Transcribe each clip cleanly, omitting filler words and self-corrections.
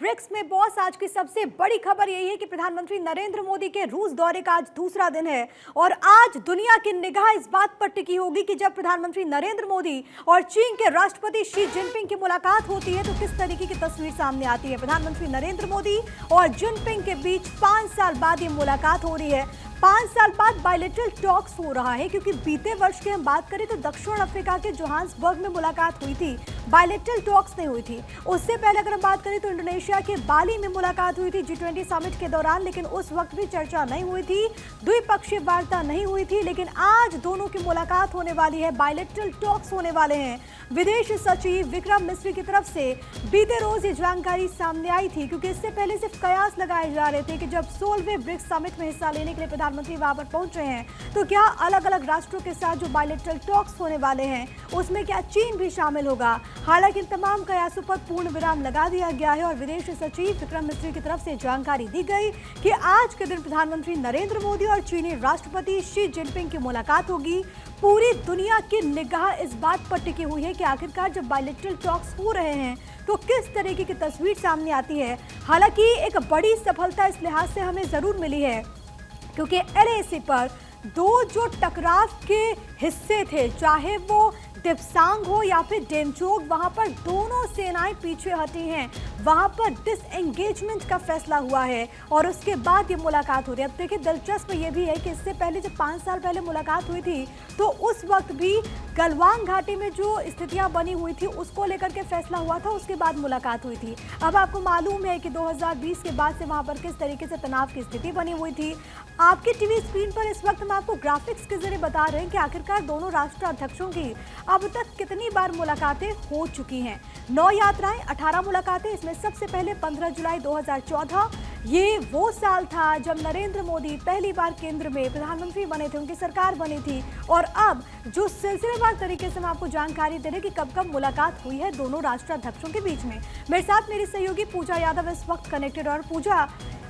BRICS में boss, आज की सबसे बड़ी खबर यही है कि प्रधानमंत्री नरेंद्र मोदी के रूस दौरे का आज दूसरा दिन है और आज दुनिया की निगाह इस बात पर टिकी होगी कि जब प्रधानमंत्री नरेंद्र मोदी और चीन के राष्ट्रपति शी जिनपिंग की मुलाकात होती है तो किस तरीके की तस्वीर सामने आती है। प्रधानमंत्री नरेंद्र मोदी और जिनपिंग के बीच 5 साल बाद ये मुलाकात हो रही है। 5 साल बाद बायलैटरल टॉक्स हो रहा है, क्योंकि बीते वर्ष की हम बात करें तो दक्षिण अफ्रीका के जोहान्सबर्ग में मुलाकात हुई थी, बायलैटरल टॉक्स नहीं हुई थी। उससे पहले अगर हम बात करें तो इंडोनेशिया के बाली में मुलाकात हुई थी G20 समिट के दौरान, लेकिन उस वक्त भी चर्चा नहीं हुई थी, द्विपक्षीय वार्ता नहीं हुई थी। लेकिन आज दोनों की मुलाकात होने वाली है, बायलैटरल टॉक्स होने वाले हैं। विदेश सचिव विक्रम मिस्री की तरफ से बीते रोज ये जानकारी सामने आई थी, क्योंकि इससे पहले सिर्फ कयास लगाए जा रहे थे कि जब 16वें ब्रिक्स समिट में हिस्सा लेने के लिए प्रधानमंत्री वहां पर पहुंच रहे हैं तो क्या अलग अलग राष्ट्रों के साथ जो बायलैटरल टॉक्स होने वाले हैं उसमें क्या चीन भी शामिल होगा। हालांकि इन तमाम कयासों पर पूर्ण विराम लगा दिया गया है और विदेश सचिव विक्रम मिस्री की तरफ से जानकारी दी गई कि आज के दिन प्रधानमंत्री नरेंद्र मोदी और चीनी राष्ट्रपति शी जिनपिंग की मुलाकात होगी। पूरी दुनिया की निगाह इस बात पर टिकी हुई है कि आखिरकार जब बायलैटरल टॉक्स हो रहे हैं तो किस तरीके की तस्वीर सामने आती है। हालांकि एक बड़ी सफलता इस लिहाज से हमें जरूर मिली है क्योंकि LAC पर दो जो टकराव के हिस्से थे, चाहे वो दिप्सांग हो या फिर डेमचोक, वहां पर दोनों सेनाएं पीछे हटी हैं, वहां पर डिसएंगेजमेंट का फैसला हुआ है और उसके बाद ये मुलाकात हो रही है। अब देखिए, दिलचस्प ये भी है कि इससे पहले जब 5 साल पहले मुलाकात हुई थी तो उस वक्त भी गलवान घाटी में जो स्थितियां बनी हुई थी उसको लेकर के फैसला हुआ था, उसके बाद मुलाकात हुई थी। अब आपको मालूम है कि 2020 के बाद से वहां पर किस तरीके से तनाव की स्थिति बनी हुई थी। आपके टीवी स्क्रीन पर इस वक्त हम आपको ग्राफिक्स के जरिए बता रहे हैं कि आखिरकार दोनों राष्ट्र अध्यक्षों की अब तक कितनी बार मुलाकातें हो चुकी हैं। 9 यात्राएं, 18 मुलाकातें। इसमें सबसे पहले 15 जुलाई 2014, ये वो साल था जब नरेंद्र मोदी पहली बार केंद्र में प्रधानमंत्री बने थे, उनकी सरकार बनी थी। और अब जो सिलसिलेवार तरीके से हम आपको जानकारी दे रहे हैं कि कब कब मुलाकात हुई है दोनों राष्ट्राध्यक्षों के बीच में। मेरे साथ मेरी सहयोगी पूजा यादव इस वक्त कनेक्टेड। और पूजा,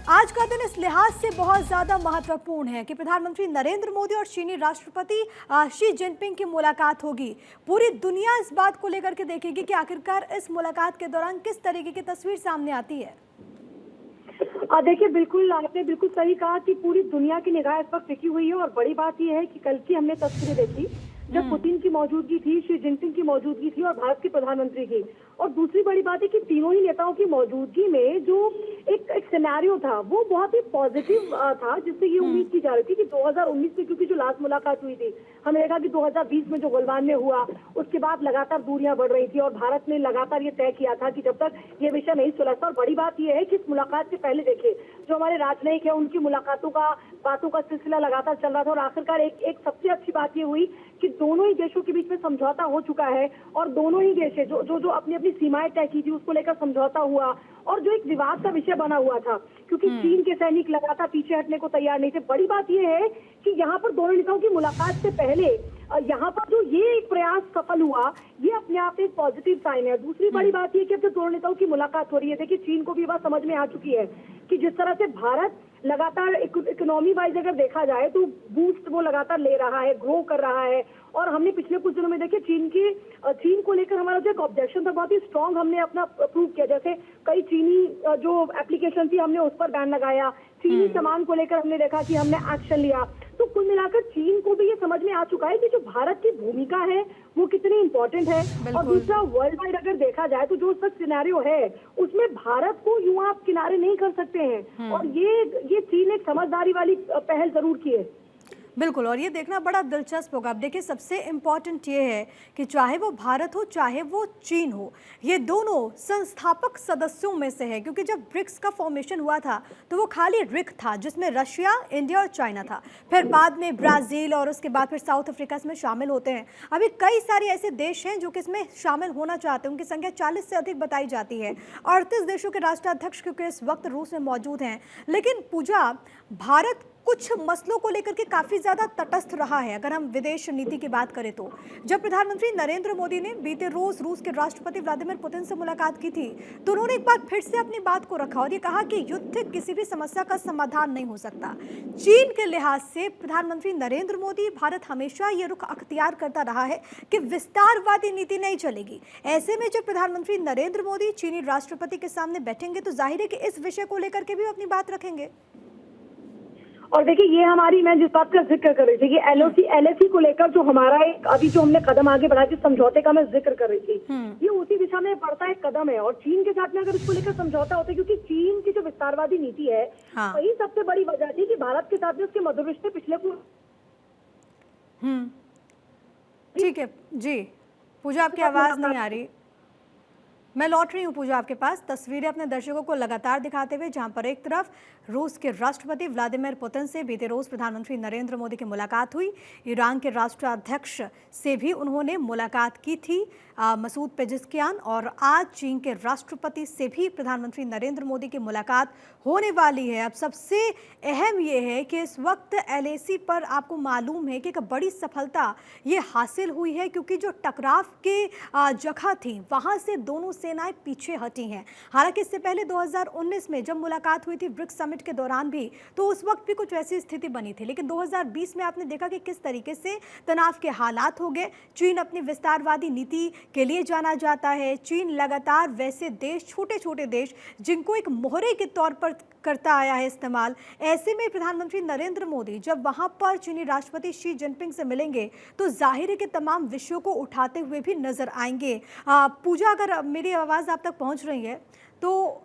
आज का दिन इस लिहाज से बहुत ज्यादा महत्वपूर्ण है कि प्रधानमंत्री नरेंद्र मोदी और चीनी राष्ट्रपति शी जिनपिंग की मुलाकात होगी। पूरी दुनिया इस बात को लेकर के देखेगी कि आखिरकार इस मुलाकात के दौरान किस तरीके की तस्वीर सामने आती है। देखिए, बिल्कुल आपने बिल्कुल सही कहा कि पूरी दुनिया की निगाह इस वक्त टिकी हुई है और बड़ी बात यह है कि कल की हमने तस्वीरें देखी जब पुतिन की मौजूदगी थी, शी जिनपिंग की मौजूदगी थी और भारत के प्रधानमंत्री की। और दूसरी बड़ी बात है कि तीनों ही नेताओं की मौजूदगी में जो एक सिनेरियो था वो बहुत ही पॉजिटिव था, जिससे ये उम्मीद की जा रही थी कि 2019 में, क्योंकि जो लास्ट मुलाकात हुई थी हमने देखा कि 2020 में जो गलवान में हुआ उसके बाद लगातार दूरियां बढ़ रही थी और भारत ने लगातार ये तय किया था कि जब तक ये विषय नहीं सुलझता। और बड़ी बात यह है कि इस मुलाकात से पहले देखिए जो हमारे राजनयिक है उनकी बातों का सिलसिला लगातार चल रहा था और आखिरकार एक सबसे अच्छी बात ये हुई कि दोनों ही देशों के बीच में समझौता हो चुका है और दोनों ही देश है जो अपनी अपनी सीमाएं तय की थी उसको लेकर समझौता हुआ। और जो एक विवाद का विषय बना हुआ था, क्योंकि चीन के सैनिक लगातार पीछे हटने को तैयार नहीं थे। बड़ी बात यह है कि यहाँ पर दोनों नेताओं की मुलाकात से पहले यहाँ पर जो ये एक प्रयास सफल हुआ, ये अपने आप में एक पॉजिटिव साइन है। दूसरी बड़ी बात यह कि अब जो दोनों नेताओं की मुलाकात हो रही है, देखिए चीन को भी बात समझ में आ चुकी है कि जिस तरह से भारत लगातार इकोनॉमी वाइज अगर देखा जाए तो बूस्ट वो लगातार ले रहा है, ग्रो कर रहा है। और हमने पिछले कुछ दिनों में देखे चीन को लेकर हमारा जो एक ऑब्जेक्शन था बहुत ही स्ट्रांग हमने अपना प्रूव किया। जैसे कई चीनी जो एप्लीकेशन थी हमने उस पर बैन लगाया, चीनी सामान को लेकर हमने देखा कि हमने एक्शन लिया। तो कुल मिलाकर चीन को भी ये समझ में आ चुका है कि जो भारत की भूमिका है वो कितनी इंपॉर्टेंट है। और दूसरा, वर्ल्ड वाइड अगर देखा जाए तो जो सब सिनेरियो है उसमें भारत को यूं आप किनारे नहीं कर सकते हैं और ये चीन एक समझदारी वाली पहल जरूर की है। बिल्कुल, और ये देखना बड़ा दिलचस्प होगा। अब देखिए, सबसे इम्पॉर्टेंट ये है कि चाहे वो भारत हो चाहे वो चीन हो, ये दोनों संस्थापक सदस्यों में से है, क्योंकि जब ब्रिक्स का फॉर्मेशन हुआ था तो वो खाली रिक था जिसमें रशिया, इंडिया और चाइना था। फिर बाद में ब्राज़ील और उसके बाद फिर साउथ अफ्रीका इसमें शामिल होते हैं। अभी कई सारे ऐसे देश हैं जो कि इसमें शामिल होना चाहते हैं, उनकी संख्या 40 से अधिक बताई जाती है। 38 देशों के राष्ट्राध्यक्ष क्योंकि इस वक्त रूस में मौजूद हैं। लेकिन पूजा, भारत कुछ मसलों को लेकर के काफी ज्यादा तटस्थ रहा है। अगर हम विदेश नीति की बात करें तो जब प्रधानमंत्री नरेंद्र मोदी ने बीते रोज रूस के राष्ट्रपति व्लादिमीर पुतिन से मुलाकात की थी तो उन्होंने एक बार फिर से अपनी बात को रखा और ये कहा कि युद्ध किसी भी समस्या का समाधान नहीं हो सकता। चीन के लिहाज से प्रधानमंत्री नरेंद्र मोदी, भारत हमेशा ये रुख अख्तियार करता रहा है कि विस्तारवादी नीति नहीं चलेगी। ऐसे में जब प्रधानमंत्री नरेंद्र मोदी चीनी राष्ट्रपति के सामने बैठेंगे तो जाहिर है कि इस विषय को लेकर के भी अपनी बात रखेंगे। और देखिए, ये हमारी, मैं जिस बात का जिक्र कर रही थी कि एलएसी को लेकर जो हमारा एक अभी जो हमने कदम आगे बढ़ा, जिस समझौते का मैं जिक्र कर रही थी, ये उसी दिशा में बढ़ता एक कदम है। और चीन के साथ में अगर इसको लेकर समझौता होता है, क्योंकि चीन की जो विस्तारवादी नीति है, वही सबसे बड़ी वजह थी कि भारत के साथ में उसके मधुर रिश्ते पिछले ठीक है जी। पूजा, आपकी आवाज नहीं आ रही। मैं लौट रही हूँ पूजा आपके पास। तस्वीरें अपने दर्शकों को लगातार दिखाते हुए, जहां पर एक तरफ रूस के राष्ट्रपति व्लादिमीर पुतिन से बीते रोज प्रधानमंत्री नरेंद्र मोदी की मुलाकात हुई। ईरान के राष्ट्राध्यक्ष से भी उन्होंने मुलाकात की थी, मसूद पेजिशकियान। और आज चीन के राष्ट्रपति से भी प्रधानमंत्री नरेंद्र मोदी की मुलाकात होने वाली है। अब सबसे अहम ये है कि इस वक्त एलएसी पर आपको मालूम है कि एक बड़ी सफलता ये हासिल हुई है, क्योंकि जो टकराव के जगह थी वहां से दोनों सेनाएं पीछे हटी हैं। हालांकि इससे पहले 2019 में जब मुलाकात हुई थी ब्रिक्स समिट के दौरान भी, तो उस वक्त भी कुछ ऐसी स्थिति बनी थी। लेकिन 2020 में आपने देखा कि किस तरीके से तनाव के हालात हो गए। चीन अपनी विस्तारवादी नीति के लिए जाना जाता है। चीन लगातार वैसे देश, छोटे छोटे देश, जिनको एक मोहरे के तौर पर करता आया है इस्तेमाल। ऐसे में प्रधानमंत्री नरेंद्र मोदी जब वहां पर चीनी राष्ट्रपति शी जिनपिंग से मिलेंगे तो जाहिर है कि तमाम विषयों को उठाते हुए भी नजर आएंगे। पूजा, अगर मेरी आवाज आप तक पहुंच रही है तो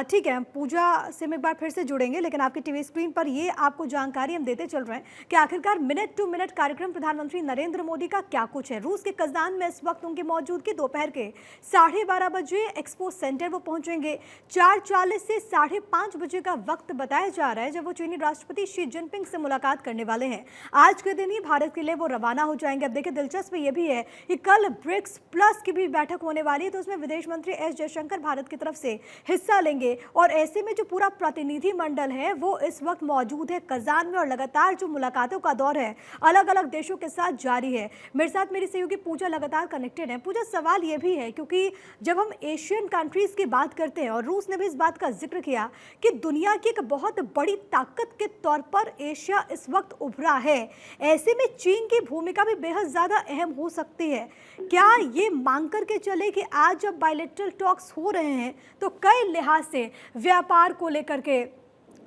ठीक है, पूजा से हम एक बार फिर से जुड़ेंगे। लेकिन आपकी टीवी स्क्रीन पर ये आपको जानकारी हम देते चल रहे हैं कि आखिरकार मिनट टू मिनट कार्यक्रम प्रधानमंत्री नरेंद्र मोदी का क्या कुछ है। रूस के कजान में इस वक्त उनकी मौजूदगी दोपहर के 12:30 बजे एक्सपो सेंटर वो पहुंचेंगे। 4:40 से 5:30 बजे का वक्त बताया जा रहा है जब वो चीनी राष्ट्रपति शी जिनपिंग से मुलाकात करने वाले हैं। आज के दिन ही भारत के लिए वो रवाना हो जाएंगे। अब देखिए, दिलचस्प ये भी है कि कल ब्रिक्स प्लस की भी बैठक होने वाली है, तो उसमें विदेश मंत्री एस जयशंकर भारत की तरफ से हिस्सा लेंगे। और ऐसे में जो पूरा प्रतिनिधि मंडल है वो इस वक्त मौजूद है कजान में, और लगातार जो मुलाकातों का दौर है अलग अलग देशों के साथ जारी है। मेरे साथ मेरी सहयोगी पूजा लगातार कनेक्टेड है। पूजा, सवाल ये भी है, क्योंकि जब हम एशियन कंट्रीज की बात करते हैं और रूस ने भी इस बात का जिक्र किया कि दुनिया की एक बहुत बड़ी ताकत के तौर पर एशिया इस वक्त उभरा है, ऐसे में चीन की भूमिका भी बेहद ज्यादा अहम हो सकती है। क्या ये मांग करके चले कि आज जब बायलैटरल टॉक्स हो रहे हैं तो कई लिहाज से व्यापार को लेकर के,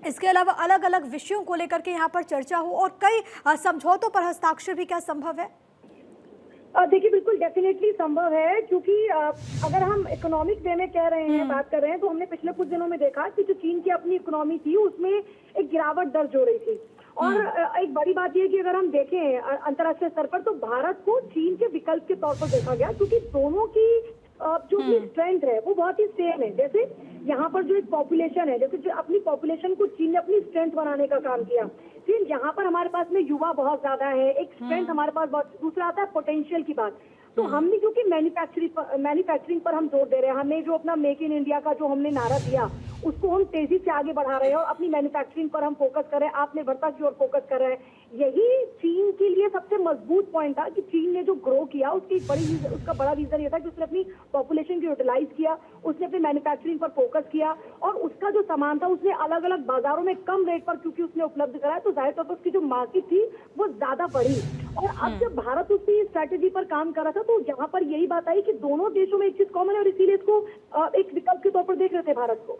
इसके अलावा अलग अलग विषयों को लेकर के यहाँ पर चर्चा हो और कई समझौतों पर हस्ताक्षर भी क्या संभव है? देखिए, बिल्कुल डेफिनेटली संभव है, क्योंकि अगर हम इकोनॉमिक वे में कह रहे हैं, बात कर रहे हैं, तो हमने पिछले कुछ दिनों में देखा कि जो चीन की अपनी इकोनॉमी थी उसमें एक गिरावट दर्ज हो रही थी। और एक बड़ी बात यह है कि अगर हम देखें अंतर्राष्ट्रीय स्तर पर, तो भारत को चीन के विकल्प के तौर पर देखा गया, क्योंकि दोनों की जो भी स्ट्रेंथ है वो बहुत ही सेम है। जैसे यहाँ पर जो एक पॉपुलेशन है, जैसे जो अपनी पॉपुलेशन को चीन ने अपनी स्ट्रेंथ बनाने का काम किया। फिर यहाँ पर हमारे पास में युवा बहुत ज्यादा है, एक स्ट्रेंथ हमारे पास बहुत। दूसरा आता है पोटेंशियल की बात। तो हमने क्योंकि मैन्युफैक्चरिंग पर हम जोर दे रहे हैं, हमने जो अपना मेक इन इंडिया का जो हमने नारा दिया उसको हम तेजी से आगे बढ़ा रहे हैं और अपनी मैन्युफैक्चरिंग पर हम फोकस कर रहे हैं, आत्मनिर्भरता की ओर फोकस कर रहे हैं। यही चीन के लिए सबसे मजबूत पॉइंट था कि चीन ने जो ग्रो किया उसका बड़ा रीजन ये था कि उसने अपनी पॉपुलेशन को यूटिलाइज किया, उसने अपनी मैन्युफैक्चरिंग पर फोकस किया, और उसका जो सामान था उसने अलग अलग बाजारों में कम रेट पर क्योंकि उसने उपलब्ध कराया, तो जाहिर तौर पर उसकी जो मार्केट थी वो ज्यादा बढ़ी। और अब जब भारत उसकी स्ट्रैटेजी पर काम कर रहा था तो यहाँ पर यही बात आई कि दोनों देशों में एक चीज कॉमन है, और इसीलिए इसको एक विकल्प के तौर पर देख रहे थे भारत को।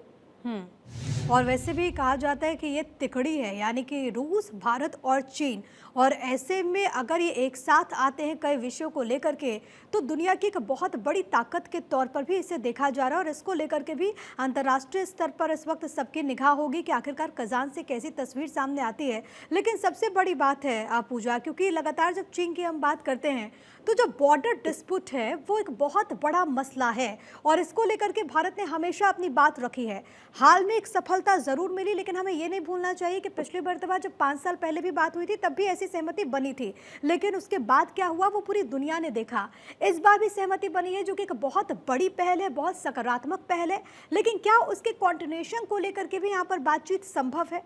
और वैसे भी कहा जाता है कि ये तिकड़ी है, यानी कि रूस, भारत और चीन, और ऐसे में अगर ये एक साथ आते हैं कई विषयों को लेकर के तो दुनिया की एक बहुत बड़ी ताकत के तौर पर भी इसे देखा जा रहा है। और इसको लेकर के भी अंतर्राष्ट्रीय स्तर पर इस वक्त सबकी निगाह होगी कि आखिरकार कजान से कैसी तस्वीर सामने आती है। लेकिन सबसे बड़ी बात है पूजा, क्योंकि लगातार जब चीन की हम बात करते हैं तो जो बॉर्डर डिस्प्यूट है वो एक बहुत बड़ा मसला है, और इसको लेकर के भारत ने हमेशा अपनी बात रखी है। हाल में एक सफलता जरूर मिली, लेकिन हमें ये नहीं भूलना चाहिए कि पिछली मर्तबा जब 5 साल पहले भी बात हुई थी तब भी ऐसी सहमति बनी थी, लेकिन उसके बाद क्या हुआ वो पूरी दुनिया ने देखा। इस बार भी सहमति बनी है, जो कि एक बहुत बड़ी पहल है, बहुत सकारात्मक पहल है, लेकिन क्या उसके कॉन्टिन्यूएशन को लेकर के भी यहाँ पर बातचीत संभव है?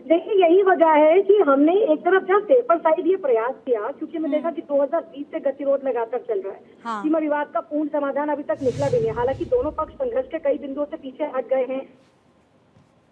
देखिए यही वजह है कि हमने एक तरफ जहाँ पेपर साइड ये प्रयास किया, क्योंकि मैं देखा कि 2020 से गतिरोध लगातार चल रहा है। हाँ। सीमा विवाद का पूर्ण समाधान अभी तक निकला भी नहीं। हालांकि दोनों पक्ष संघर्ष के कई बिंदुओं से पीछे हट गए हैं।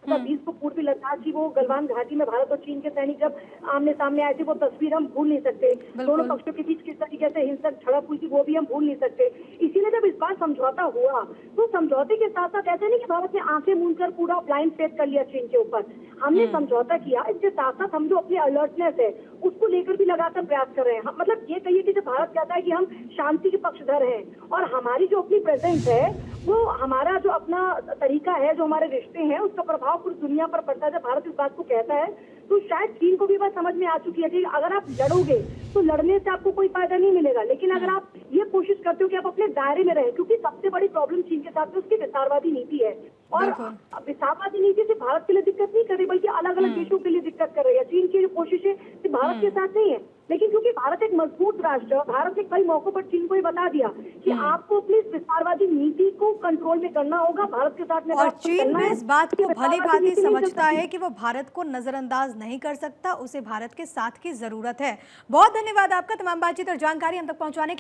2020 को पूर्वी लद्दाख की वो गलवान घाटी में भारत और चीन के सैनिक जब आमने सामने आए थे, वो तस्वीर हम भूल नहीं सकते। दोनों पक्षों के बीच किस तरीके से हिंसक झड़प हुई थी वो भी हम भूल नहीं सकते। इसीलिए जब इस बार समझौता हुआ तो समझौते के साथ साथ ऐसे नहीं कि भारत ने आंखें मूंद कर पूरा ब्लाइंड फेथ कर लिया चीन के ऊपर। हमने समझौता किया, इसके साथ साथ हम जो अपनी अलर्टनेस है उसको लेकर भी लगातार प्रयास कर रहे हैं। मतलब ये कहिए कि जब भारत कहता है कि हम शांति के पक्षधर हैं और हमारी जो अपनी प्रेजेंस है, वो हमारा जो अपना तरीका है, जो हमारे रिश्ते हैं, उसका प्रभाव पूरी दुनिया पर पड़ता है। जब भारत इस बात को कहता है तो शायद चीन को भी बात समझ में आ चुकी है कि अगर आप लड़ोगे तो लड़ने से आपको कोई फायदा नहीं मिलेगा, लेकिन अगर आप ये कोशिश करते हो कि आप अपने दायरे में रहे, क्योंकि सबसे बड़ी प्रॉब्लम चीन के साथ में उसकी विस्तारवादी नीति है। और विस्तारवादी नीति सिर्फ भारत के लिए दिक्कत नहीं कर रही, बल्कि अलग अलग देशों के लिए दिक्कत कर रही है। चीन की जो कोशिशें सिर्फ भारत के साथ नहीं है, लेकिन क्योंकि भारत एक मजबूत राष्ट्र है, भारत ने कई मौकों पर चीन को ये बता दिया कि आपको अपनी विस्तारवादी नीति को कंट्रोल में करना होगा। भारत के साथ में और चीन भी इस बात को भली भांति समझता है कि वो भारत को नजरअंदाज नहीं कर सकता, उसे भारत के साथ की जरूरत है। बहुत धन्यवाद आपका तमाम बातचीत और जानकारी हम तक पहुंचाने के लिए।